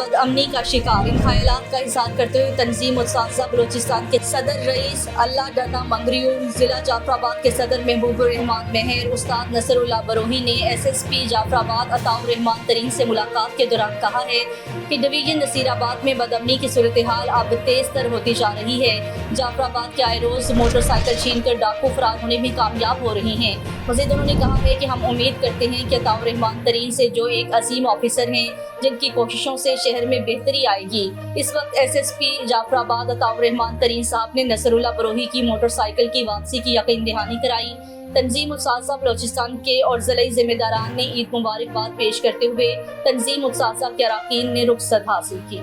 बदअमनी का शिकार। इन ख्यालात का इज़हार करते हुए तंजीम मुतसाज़ा बलोचिस्तान के सदर रईस अल्लाह डना मंगरियून, जिला जाफराबाद के सदर महबूबुर रहमान मेहर, उस्ताद नसरुल्लाह बरोही ने SSP जाफराबाद अताउर रहमान तरीन से मुलाकात के दौरान कहा है कि डिवीजन नसीराबाद में बदअमनी की सूरत हाल अब तेज तर होती जा रही है। जाफराबाद के आए रोज मोटरसाइकिल छीन कर डाकू फरार होने में कामयाब हो रहे हैं। मज़ीद उन्होंने कहा है कि हम उम्मीद करते हैं कि अताउर रहमान तरीन से जो एक अजीम ऑफिसर हैं, जिनकी कोशिशों से शहर में बेहतरी आएगी। इस वक्त SSP जाफराबाद अताउर रहमान तरीन साहब ने नसरुल्लाह बरोही की मोटरसाइकिल की वापसी की यकीन दहानी कराई। तंजीम मुतसाज़ा बलोचिस्तान के और ज़िले ज़िम्मेदारान ने ईद मुबारकबाद पेश करते हुए तंजीम मुतसाज़ा के अरकान ने रुखसत हासिल की।